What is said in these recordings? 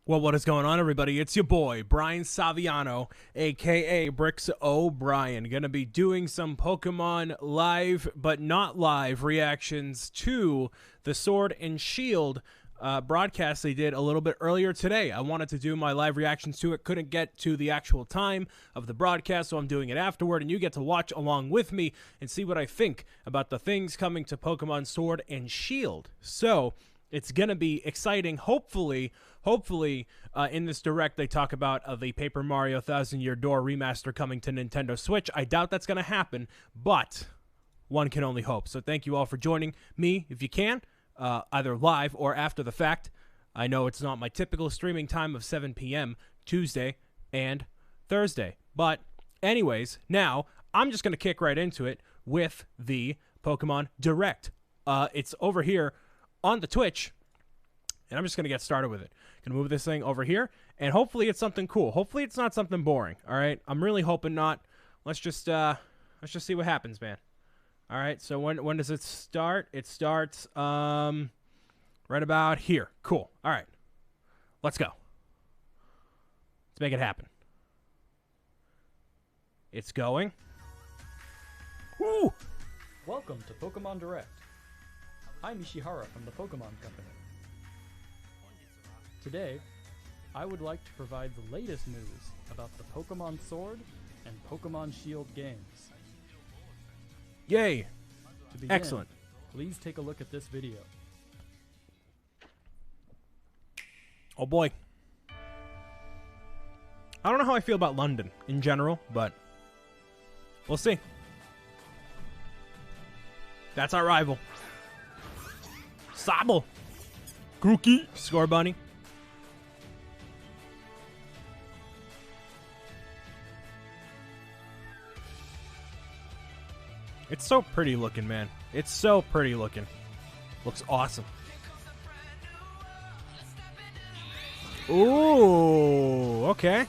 Well, what is going on, everybody? It's your boy, Brian Saviano, a.k.a. Bricks O'Brien. Going to be doing some Pokemon live, but not live, reactions to the Sword and Shield broadcast they did a little bit earlier today. I wanted to do my live reactions to it. Couldn't get to the actual time of the broadcast, so I'm doing it afterward, and you get to watch along with me and see what I think about the things coming to Pokemon Sword and Shield. So it's going to be exciting. Hopefully, in this direct, they talk about the Paper Mario Thousand Year Door remaster coming to Nintendo Switch. I doubt that's going to happen, but one can only hope. So thank you all for joining me, if you can, either live or after the fact. I know it's not my typical streaming time of 7 p.m. Tuesday and Thursday. But anyways, now I'm just going to kick right into it with the Pokemon Direct. It's over here on the Twitch, and I'm just going to get started with it. Going to move this thing over here, and hopefully it's something cool. Hopefully it's not something boring, all right? I'm really hoping not. Let's just see what happens, man. All right, so when does it start? It starts right about here. Cool. All right. Let's go. Let's make it happen. It's going. Woo! Welcome to Pokemon Direct. I'm Ishihara from the Pokemon Company. Today, I would like to provide the latest news about the Pokemon Sword and Pokemon Shield games. Yay! To begin, Excellent. Please take a look at this video. Oh boy. I don't know how I feel about London in general, but we'll see. That's our rival. Sobble. Grookey. Score bunny. It's so pretty looking, man. It's so pretty looking. Looks awesome. Ooh, okay.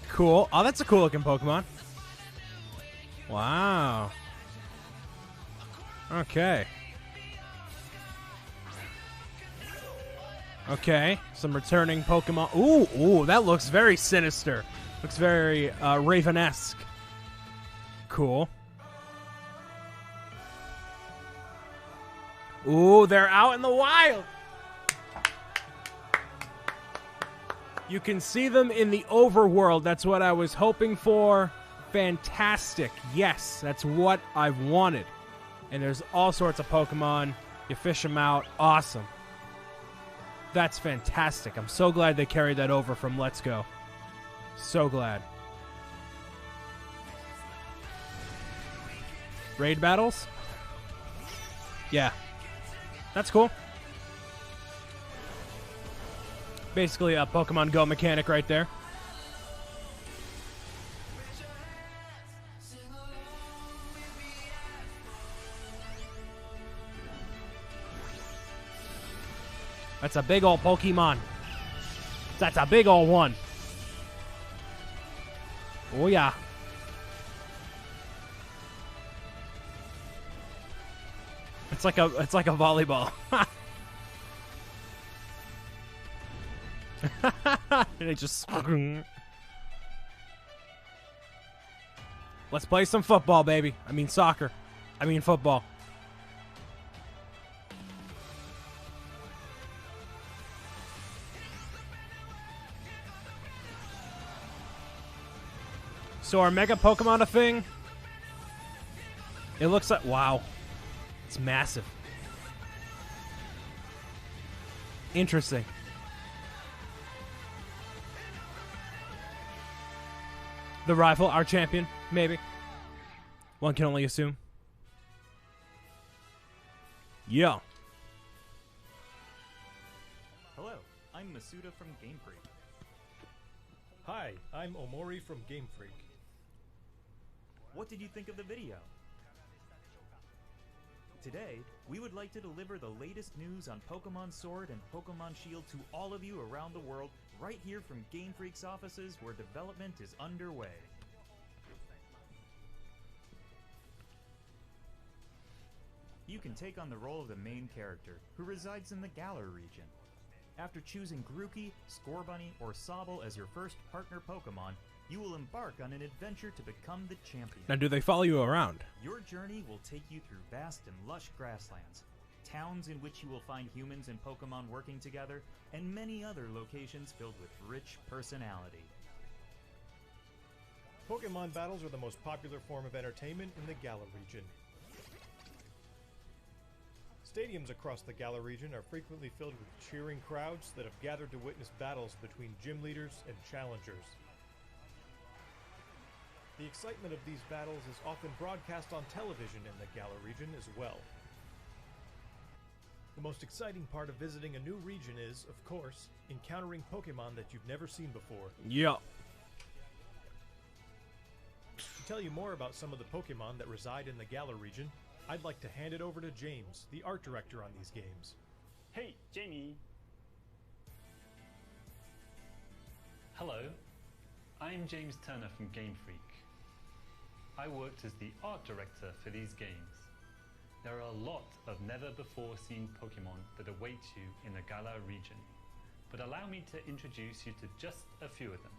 Cool. Oh, that's a cool looking Pokemon. Wow. Okay. Okay, some returning Pokemon. Ooh, that looks very sinister. Looks very Raven-esque. Cool. Ooh, they're out in the wild. You can see them in the overworld. That's what I was hoping for. Fantastic. Yes, that's what I've wanted. And there's all sorts of Pokemon. You fish them out. Awesome. That's fantastic. I'm so glad they carried that over from Let's Go. So glad. Raid battles? Yeah. That's cool. Basically a Pokemon Go mechanic right there. That's a big old Pokemon. That's a big old one. Oh yeah. It's like a volleyball. And it just Let's play some football, baby. I mean soccer. I mean football. So are Mega Pokemon a thing? It looks like... Wow. It's massive. Interesting. The rival, our champion, maybe. One can only assume. Yeah. Hello, I'm Masuda from Game Freak. Hi, I'm Omori from Game Freak. What did you think of the video? Today, we would like to deliver the latest news on Pokemon Sword and Pokemon Shield to all of you around the world, right here from Game Freak's offices where development is underway. You can take on the role of the main character, who resides in the Galar region. After choosing Grookey, Scorbunny, or Sobble as your first partner Pokemon, you will embark on an adventure to become the champion. Now, do they follow you around? Your journey will take you through vast and lush grasslands, towns in which you will find humans and Pokemon working together, and many other locations filled with rich personality. Pokemon battles are the most popular form of entertainment in the Galar region. Stadiums across the Galar region are frequently filled with cheering crowds that have gathered to witness battles between gym leaders and challengers. The excitement of these battles is often broadcast on television in the Galar region as well. The most exciting part of visiting a new region is, of course, encountering Pokemon that you've never seen before. Yeah. To tell you more about some of the Pokemon that reside in the Galar region, I'd like to hand it over to James, the art director on these games. Hey, Jamie! Hello, I'm James Turner from Game Freak. I worked as the art director for these games. There are a lot of never-before-seen Pokemon that await you in the Galar region, but allow me to introduce you to just a few of them.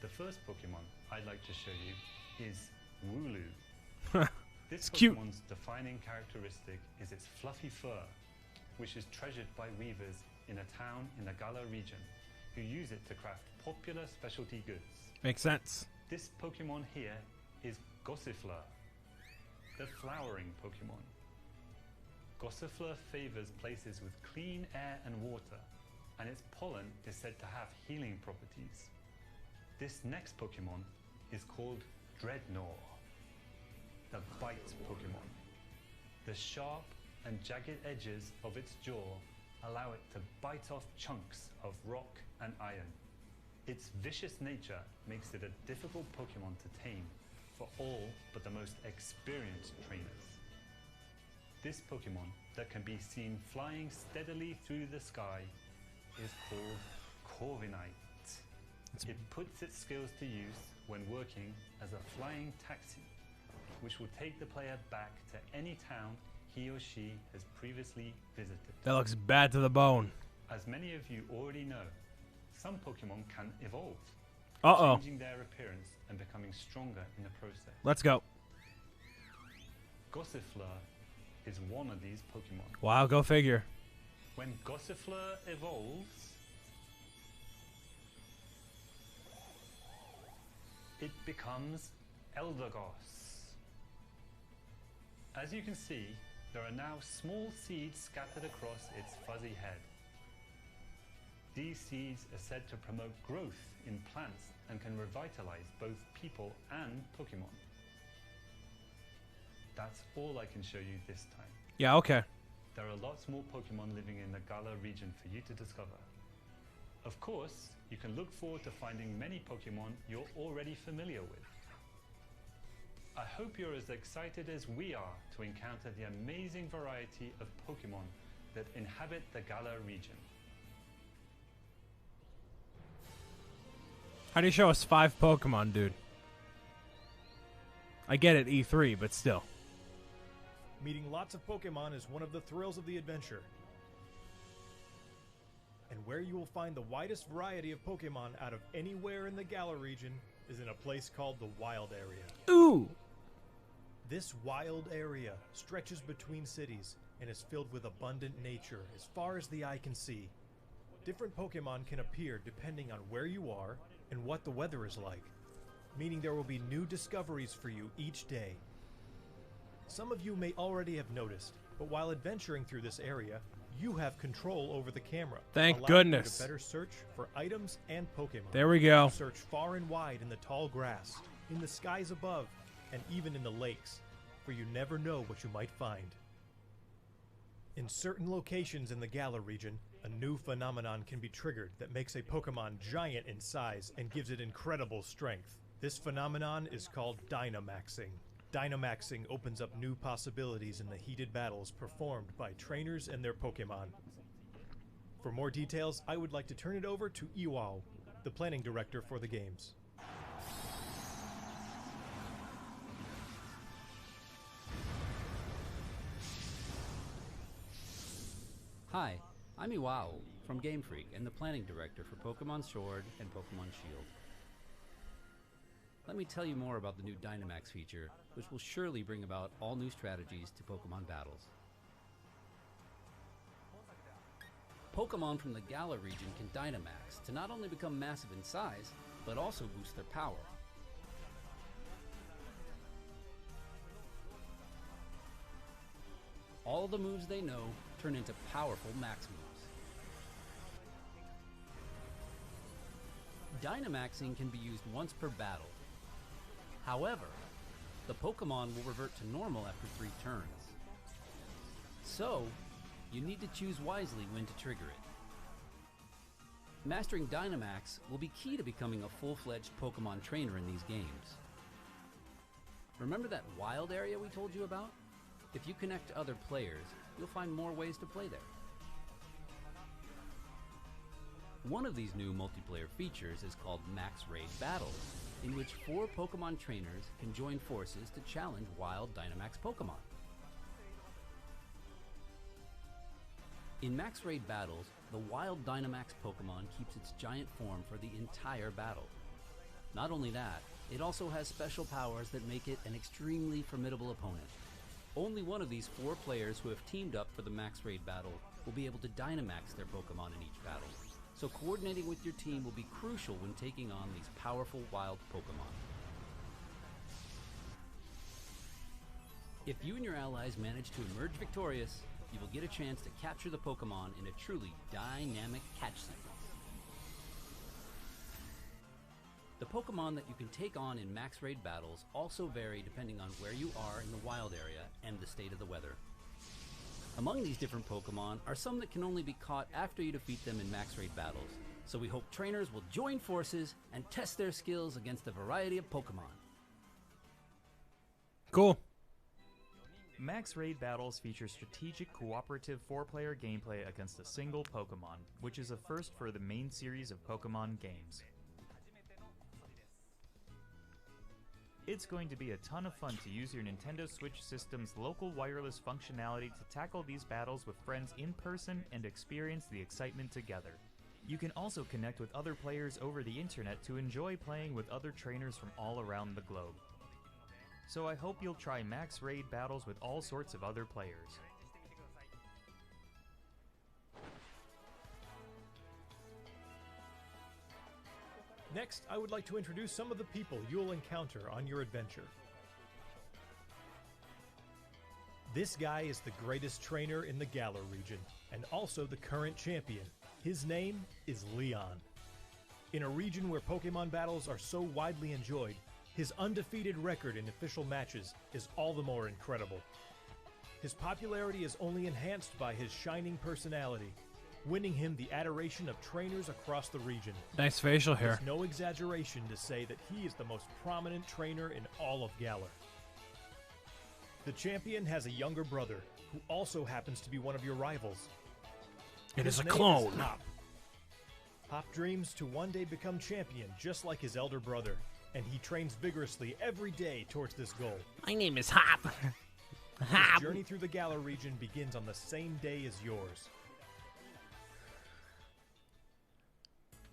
The first Pokemon I'd like to show you is Wooloo. This cute. Pokemon's defining characteristic is its fluffy fur, which is treasured by weavers in a town in the Galar region who use it to craft popular specialty goods. Makes sense. This Pokemon here is Gossifleur, the flowering Pokemon. Gossifleur favors places with clean air and water, and its pollen is said to have healing properties. This next Pokemon is called Dreadnought, the bite Pokemon. The sharp and jagged edges of its jaw allow it to bite off chunks of rock and iron. Its vicious nature makes it a difficult Pokemon to tame for all but the most experienced trainers. This Pokemon that can be seen flying steadily through the sky is called Corviknight. It puts its skills to use when working as a flying taxi, which will take the player back to any town he or she has previously visited. That looks bad to the bone. As many of you already know, some Pokemon can evolve, Uh-oh. changing their appearance and becoming stronger in the process. Let's go. Gossifleur is one of these Pokemon. Wow, go figure. When Gossifleur evolves, it becomes Eldegoss. As you can see, there are now small seeds scattered across its fuzzy head. These seeds are said to promote growth in plants and can revitalize both people and Pokemon. That's all I can show you this time. Yeah, okay. There are lots more Pokemon living in the Galar region for you to discover. Of course, you can look forward to finding many Pokemon you're already familiar with. I hope you're as excited as we are to encounter the amazing variety of Pokemon that inhabit the Galar region. How do you show us 5 Pokemon, dude? I get it, E3, but still. Meeting lots of Pokemon is one of the thrills of the adventure. And where you will find the widest variety of Pokemon out of anywhere in the Galar region is in a place called the Wild Area. Ooh! This wild area stretches between cities and is filled with abundant nature as far as the eye can see. Different Pokemon can appear depending on where you are and what the weather is like, meaning there will be new discoveries for you each day. Some of you may already have noticed, but while adventuring through this area, you have control over the camera. Thank allowing goodness. you to better search for items and Pokemon. There we go. Search far and wide in the tall grass, in the skies above, and even in the lakes, for you never know what you might find. In certain locations in the Galar region, a new phenomenon can be triggered that makes a Pokemon giant in size and gives it incredible strength. This phenomenon is called Dynamaxing. Dynamaxing opens up new possibilities in the heated battles performed by trainers and their Pokemon. For more details, I would like to turn it over to Iwao, the planning director for the games. Hi, I'm Iwao from Game Freak and the planning director for Pokemon Sword and Pokemon Shield. Let me tell you more about the new Dynamax feature, which will surely bring about all new strategies to Pokemon battles. Pokemon from the Galar region can Dynamax to not only become massive in size, but also boost their power. All the moves they know turn into powerful max moves. Dynamaxing can be used once per battle. However, the Pokemon will revert to normal after 3 turns. So, you need to choose wisely when to trigger it. Mastering Dynamax will be key to becoming a full-fledged Pokemon trainer in these games. Remember that wild area we told you about? If you connect to other players, you'll find more ways to play there. One of these new multiplayer features is called Max Raid Battles, in which 4 Pokemon trainers can join forces to challenge wild Dynamax Pokemon. In Max Raid Battles, the wild Dynamax Pokemon keeps its giant form for the entire battle. Not only that, it also has special powers that make it an extremely formidable opponent. Only one of these 4 players who have teamed up for the Max Raid battle will be able to Dynamax their Pokemon in each battle, so coordinating with your team will be crucial when taking on these powerful wild Pokemon. If you and your allies manage to emerge victorious, you will get a chance to capture the Pokemon in a truly dynamic catch sequence. The Pokemon that you can take on in Max Raid battles also vary depending on where you are in the wild area and the state of the weather. Among these different Pokemon are some that can only be caught after you defeat them in Max Raid battles, so we hope trainers will join forces and test their skills against a variety of Pokemon. Cool. Max Raid Battles feature strategic cooperative 4-player gameplay against a single Pokemon, which is a first for the main series of Pokemon games. It's going to be a ton of fun to use your Nintendo Switch system's local wireless functionality to tackle these battles with friends in person and experience the excitement together. You can also connect with other players over the internet to enjoy playing with other trainers from all around the globe. So I hope you'll try Max Raid Battles with all sorts of other players. Next, I would like to introduce some of the people you'll encounter on your adventure. This guy is the greatest trainer in the Galar region, and also the current champion. His name is Leon. In a region where Pokemon battles are so widely enjoyed, his undefeated record in official matches is all the more incredible. His popularity is only enhanced by his shining personality, winning him the adoration of trainers across the region. Nice facial hair. It's no exaggeration to say that he is the most prominent trainer in all of Galar. The champion has a younger brother, who also happens to be one of your rivals. It His is a name clone. Hop. Hop dreams to one day become champion, just like his elder brother, and he trains vigorously every day towards this goal. My name is Hop. His journey through the Galar region begins on the same day as yours.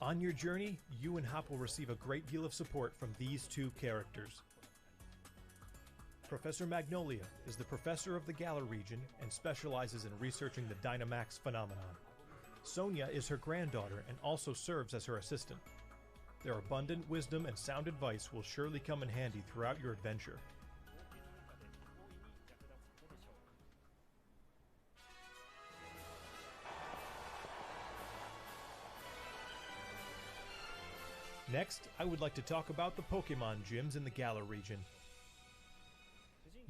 On your journey, you and Hop will receive a great deal of support from these 2 characters. Professor Magnolia is the professor of the Galar region and specializes in researching the Dynamax phenomenon. Sonia is her granddaughter and also serves as her assistant. Their abundant wisdom and sound advice will surely come in handy throughout your adventure. Next, I would like to talk about the Pokemon gyms in the Galar region.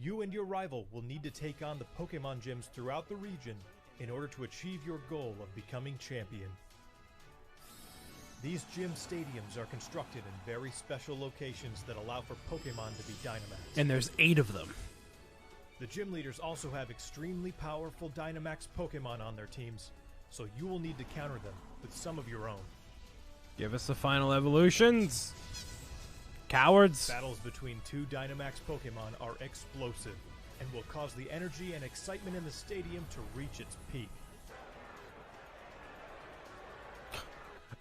You and your rival will need to take on the Pokemon gyms throughout the region in order to achieve your goal of becoming champion. These gym stadiums are constructed in very special locations that allow for Pokemon to be Dynamaxed. And there's 8 of them. The gym leaders also have extremely powerful Dynamax Pokemon on their teams, so you will need to counter them with some of your own. Give us the final evolutions. Cowards. Battles between 2 Dynamax Pokemon are explosive and will cause the energy and excitement in the stadium to reach its peak.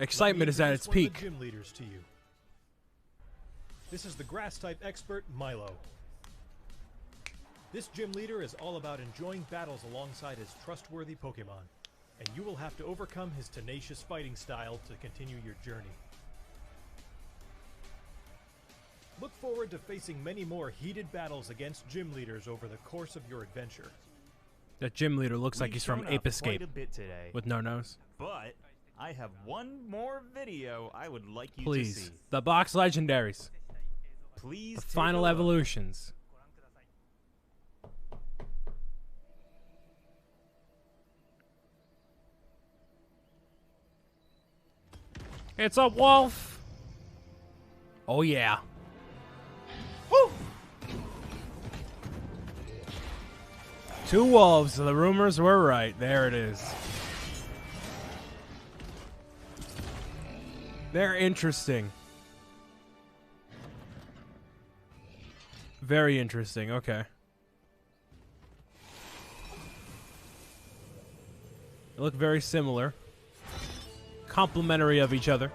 Excitement is at its One of peak. the gym leaders to you. This is the grass-type expert, Milo. This gym leader is all about enjoying battles alongside his trustworthy Pokemon, and you will have to overcome his tenacious fighting style to continue your journey. Look forward to facing many more heated battles against gym leaders over the course of your adventure. That gym leader looks like We've he's from shown Ape off Escape quite a bit today, with no nose. but I have one more video I would like you to Please. see. The box legendaries. Please The take final a look. evolutions. It's a wolf. Oh yeah. Woo! Two wolves. The rumors were right. There it is. They're interesting. Very interesting. Okay. They look very similar. Complementary of each other.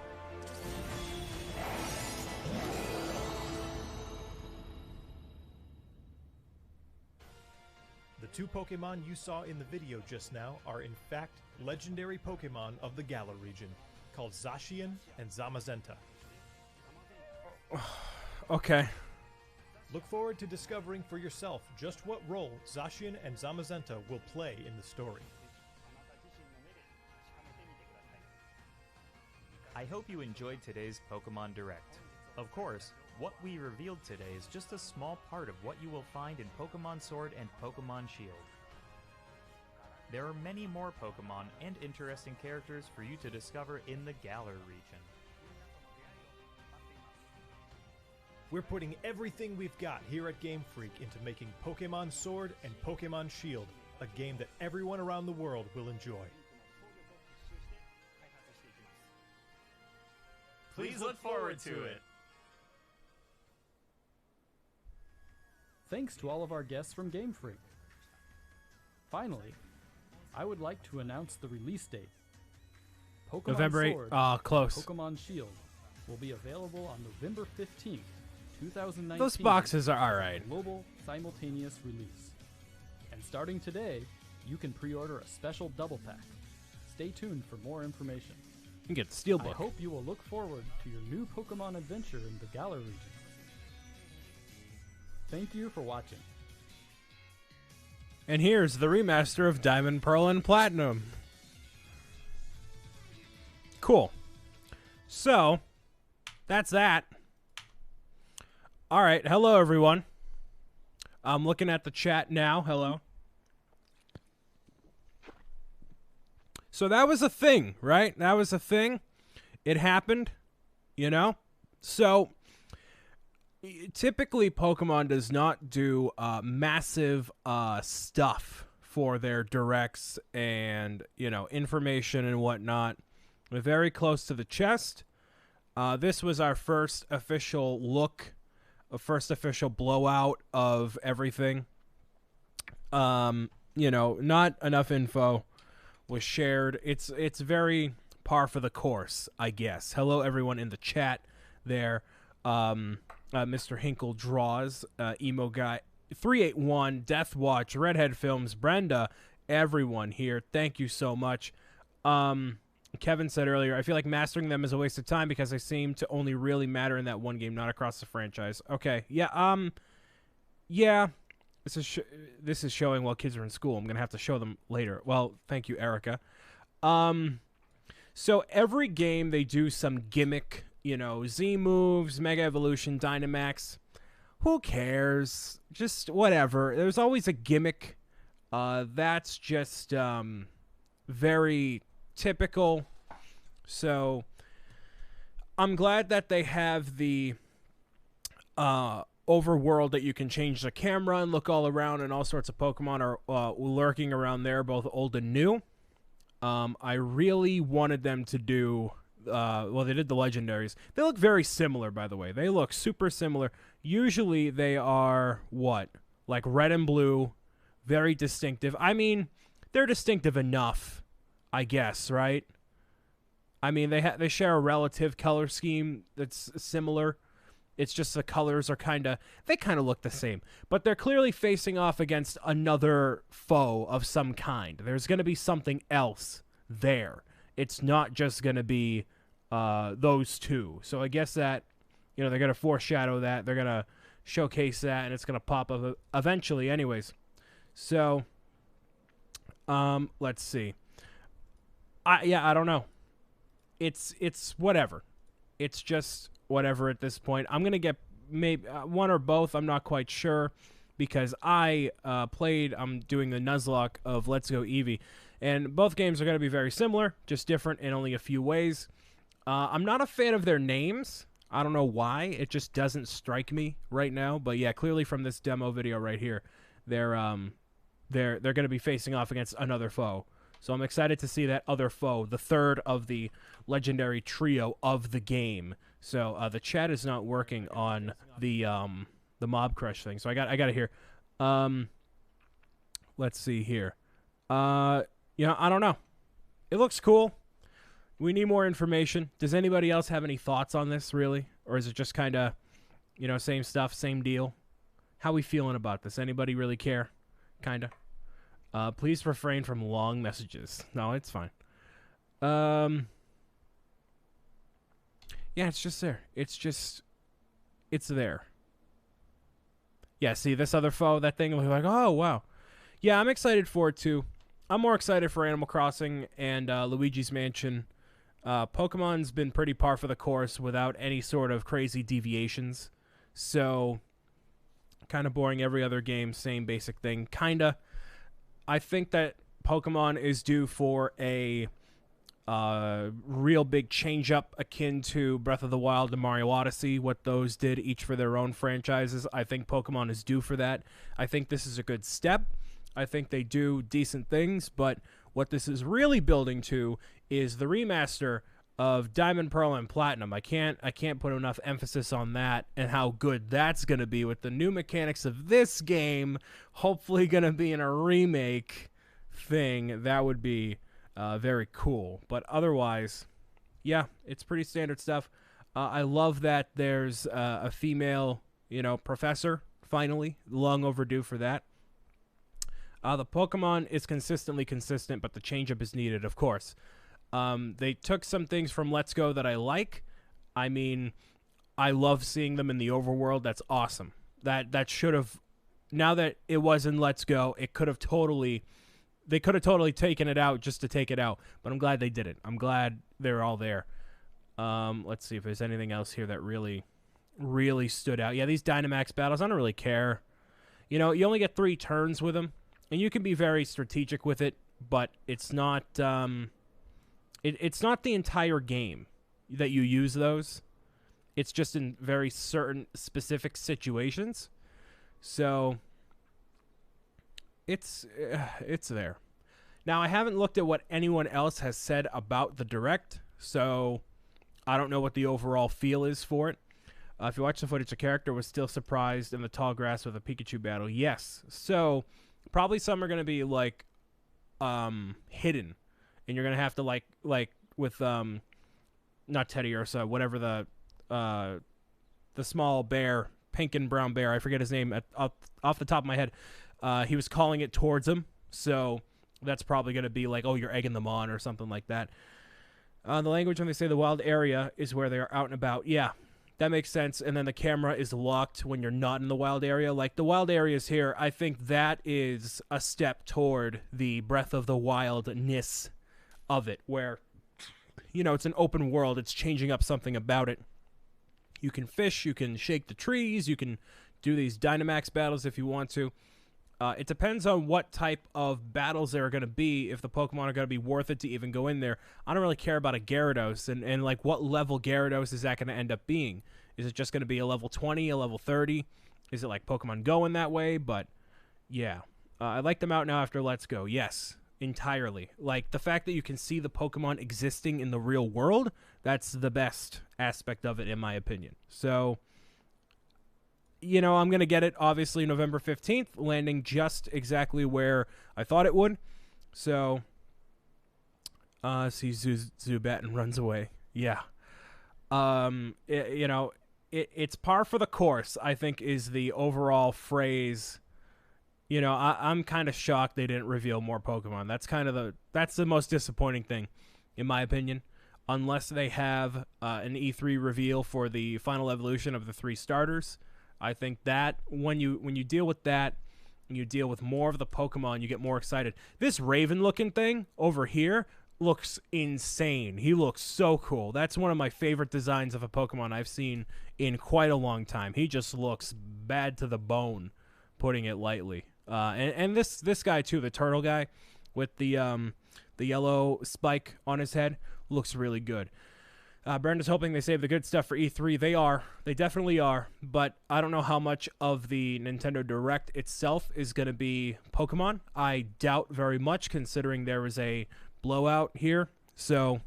The two Pokemon you saw in the video just now are in fact legendary Pokemon of the Galar region, called Zacian and Zamazenta. Okay. Look forward to discovering for yourself just what role Zacian and Zamazenta will play in the story. I hope you enjoyed today's Pokemon Direct. Of course, what we revealed today is just a small part of what you will find in Pokemon Sword and Pokemon Shield. There are many more Pokemon and interesting characters for you to discover in the Galar region. We're putting everything we've got here at Game Freak into making Pokemon Sword and Pokemon Shield a game that everyone around the world will enjoy. Please look forward to it. Thanks to all of our guests from Game Freak. Finally, I would like to announce the release date. Pokemon November 8th. Sword Close. Pokemon Shield will be available on November 15th, 2019. Those boxes are alright. Global simultaneous release. And starting today, you can pre-order a special double pack. Stay tuned for more information. You can get the Steelbook. I hope you will look forward to your new Pokemon adventure in the Galar region. Thank you for watching. And here's the remaster of Diamond, Pearl, and Platinum. Cool. So, that's that. Alright, hello everyone. I'm looking at the chat now. Hello. So that was a thing, right? That was a thing. It happened, you know? So, typically Pokemon does not do massive stuff for their directs and, you know, information and whatnot. We're very close to the chest. This was our first official look, a first official blowout of everything. You know, not enough info was shared. It's very par for the course, I guess. Hello, everyone in the chat there. Mr. Hinkle Draws, Emo Guy 381, Death Watch, Redhead Films, Brenda, everyone here. Thank you so much. Kevin said earlier, I feel like mastering them is a waste of time because they seem to only really matter in that one game, not across the franchise. Okay, yeah, yeah. This is showing while kids are in school. I'm gonna have to show them later. Well, thank you, Erica. So every game they do some gimmick, you know, Z moves, Mega Evolution, Dynamax. Who cares? Just whatever. There's always a gimmick. That's just very typical. So I'm glad that they have the overworld that you can change the camera and look all around, and all sorts of Pokemon are lurking around there, both old and new. I really wanted them to do well, they did the legendaries. They look very similar, by the way. They look super similar. Usually they are what? Like red and blue, very distinctive. I mean, they're distinctive enough, I guess, right? I mean, they share a relative color scheme that's similar. It's just the colors are they kind of look the same. But they're clearly facing off against another foe of some kind. There's going to be something else there. It's not just going to be those two. So I guess that, they're going to foreshadow that. They're going to showcase that, and it's going to pop up eventually anyways. So, let's see. I don't know. It's whatever. It's just whatever at this point. I'm going to get maybe one or both. I'm not quite sure because I'm doing the Nuzlocke of Let's Go Eevee, and both games are going to be very similar, just different in only a few ways. I'm not a fan of their names. I don't know why. It just doesn't strike me right now. But yeah, clearly from this demo video right here, they're going to be facing off against another foe. So I'm excited to see that other foe, the third of the legendary trio of the game. So the chat is not working on the mob crush thing. So I got it here. Let's see here. I don't know. It looks cool. We need more information. Does anybody else have any thoughts on this, really? Or is it just kind of, same stuff, same deal? How we feeling about this? Anybody really care? Kind of. Please refrain from long messages. No, it's fine. Yeah, it's just there. It's there. Yeah, see this other foe, that thing, we're like, oh, wow. Yeah, I'm excited for it, too. I'm more excited for Animal Crossing and Luigi's Mansion. Pokemon's been pretty par for the course without any sort of crazy deviations. So, kind of boring every other game, same basic thing. Kind of. I think that Pokemon is due for a real big change-up akin to Breath of the Wild and Mario Odyssey, what those did each for their own franchises. I think Pokemon is due for that. I think this is a good step. I think they do decent things, but what this is really building to is the remaster of Diamond, Pearl, and Platinum. I can't put enough emphasis on that and how good that's going to be with the new mechanics of this game, hopefully going to be in a remake thing. That would be very cool. But otherwise, yeah, it's pretty standard stuff. I love that there's a female, professor, finally. Long overdue for that. The Pokemon is consistently consistent, but the change-up is needed, of course. They took some things from Let's Go that I like. I mean, I love seeing them in the overworld. That's awesome. That should have, now that it was in Let's Go, they could have totally taken it out just to take it out. But I'm glad they did it. I'm glad they're all there. Let's see if there's anything else here that really, really stood out. Yeah, these Dynamax battles, I don't really care. You only get 3 turns with them. And you can be very strategic with it, but it's not it's not the entire game that you use those. It's just in very certain specific situations. So it's there. Now, I haven't looked at what anyone else has said about the Direct, so I don't know what the overall feel is for it. If you watch the footage, the character was still surprised in the tall grass with a Pikachu battle. Yes. So probably some are going to be like hidden, and you're going to have to like with not Teddy Ursa, whatever the small bear, pink and brown bear, I forget his name off the top of my head. He was calling it towards him, so that's probably going to be like, oh, you're egging them on or something like that. The language when they say the wild area is where they are out and about. Yeah, that makes sense. And then the camera is locked when you're not in the wild area. Like the wild areas here, I think that is a step toward the Breath of the Wildness of it, where, it's an open world. It's changing up something about it. You can fish, you can shake the trees, you can do these Dynamax battles if you want to. It depends on what type of battles there are going to be, if the Pokemon are going to be worth it to even go in there. I don't really care about a Gyarados, and like what level Gyarados is that going to end up being? Is it just going to be a level 20, a level 30? Is it like Pokemon Go in that way? But yeah, I like them out now after Let's Go. Yes, entirely. Like the fact that you can see the Pokemon existing in the real world, that's the best aspect of it in my opinion. So I'm going to get it, obviously, November 15th, landing just exactly where I thought it would. So, Sees Zubat and runs away. Yeah. It's par for the course, I think, is the overall phrase. I'm kind of shocked they didn't reveal more Pokemon. That's the most disappointing thing, in my opinion. Unless they have an E3 reveal for the final evolution of the 3 starters, I think that when you deal with that, and you deal with more of the Pokemon, you get more excited. This Raven-looking thing over here looks insane. He looks so cool. That's one of my favorite designs of a Pokemon I've seen in quite a long time. He just looks bad to the bone, putting it lightly. And this guy too, the turtle guy with the yellow spike on his head, looks really good. Brenda's hoping they save the good stuff for E3. They are. They definitely are. But I don't know how much of the Nintendo Direct itself is going to be Pokemon. I doubt very much, considering there was a blowout here. So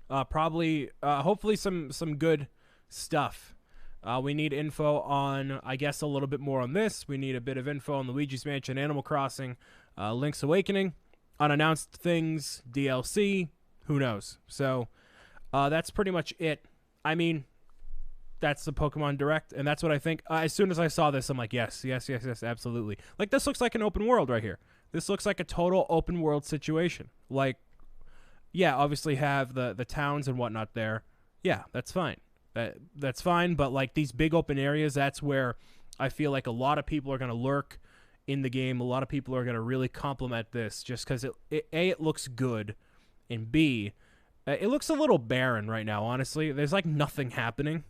probably, hopefully some good stuff. We need info on, I guess, a little bit more on this. We need a bit of info on Luigi's Mansion, Animal Crossing, Link's Awakening, unannounced things, DLC, who knows. So that's pretty much it. I mean, that's the Pokemon Direct, and that's what I think. As soon as I saw this, I'm like, yes, absolutely. Like, this looks like an open world right here. This looks like a total open world situation. Like, yeah, obviously have the towns and whatnot there. Yeah, that's fine. That's fine, but like these big open areas, that's where I feel like a lot of people are going to lurk in the game. A lot of people are going to really compliment this just because it looks good, and B, it looks a little barren right now, honestly. There's like nothing happening.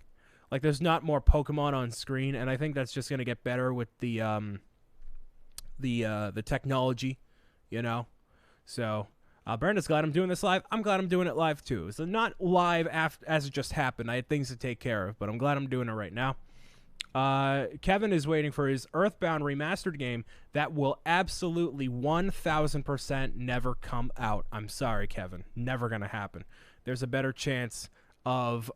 Like there's not more Pokemon on screen, and I think that's just going to get better with the technology, So Brenda's glad I'm doing this live. I'm glad I'm doing it live too. So not live as it just happened. I had things to take care of, but I'm glad I'm doing it right now. Kevin is waiting for his Earthbound remastered game that will absolutely 1,000% never come out. I'm sorry, Kevin. Never gonna happen. There's a better chance of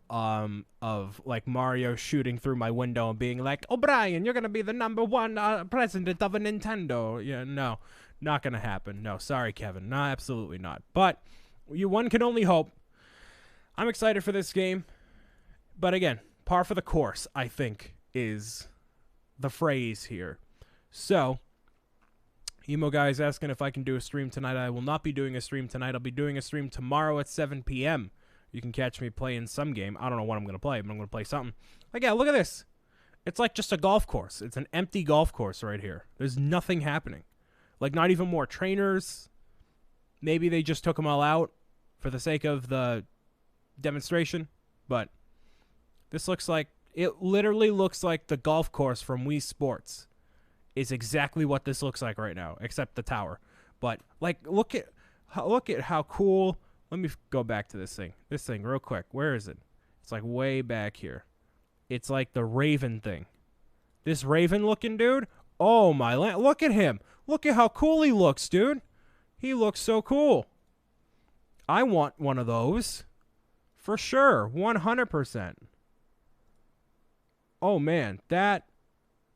like Mario shooting through my window and being like, "Oh, Brian, you're gonna be the #1 president of a Nintendo." Yeah, no, not gonna happen. No, sorry, Kevin. No, absolutely not. But one can only hope. I'm excited for this game, but again, par for the course, I think, is the phrase here. So, Emo Guy is asking if I can do a stream tonight. I will not be doing a stream tonight. I'll be doing a stream tomorrow at 7 p.m. You can catch me playing some game. I don't know what I'm going to play, but I'm going to play something. Like, yeah, look at this. It's like just a golf course. It's an empty golf course right here. There's nothing happening. Like, not even more trainers. Maybe they just took them all out for the sake of the demonstration. But this looks like, it literally looks like the golf course from Wii Sports is exactly what this looks like right now, except the tower. But, like, look at how cool. Let me go back to this thing. This thing real quick. Where is it? It's like way back here. It's like the Raven thing. This Raven looking dude. Oh my land. Look at him. Look at how cool he looks, dude. He looks so cool. I want one of those. For sure. 100%. Oh man. That.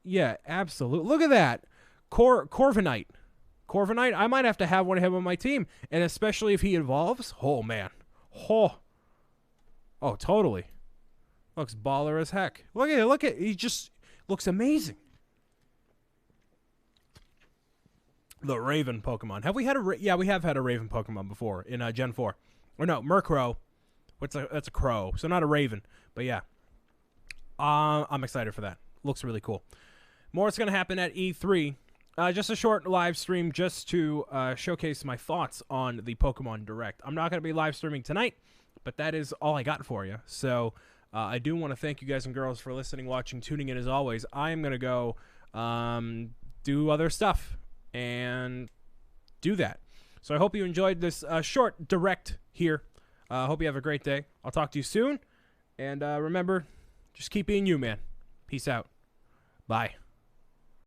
Yeah, absolutely. Look at that. Corviknight. Corviknight, I might have to have one of him on my team. And especially if he evolves. Oh, man. Oh, totally. Looks baller as heck. Look at it. He just looks amazing. The Raven Pokemon. Have we had yeah, we have had a Raven Pokemon before in Gen 4. Or no, Murkrow. That's a crow. So not a Raven. But yeah. I'm excited for that. Looks really cool. More is going to happen at E3. Just a short live stream just to showcase my thoughts on the Pokemon Direct. I'm not going to be live streaming tonight, but that is all I got for you. So I do want to thank you guys and girls for listening, watching, tuning in as always. I am going to go do other stuff and do that. So I hope you enjoyed this short Direct here. I hope you have a great day. I'll talk to you soon. And remember, just keep being you, man. Peace out. Bye.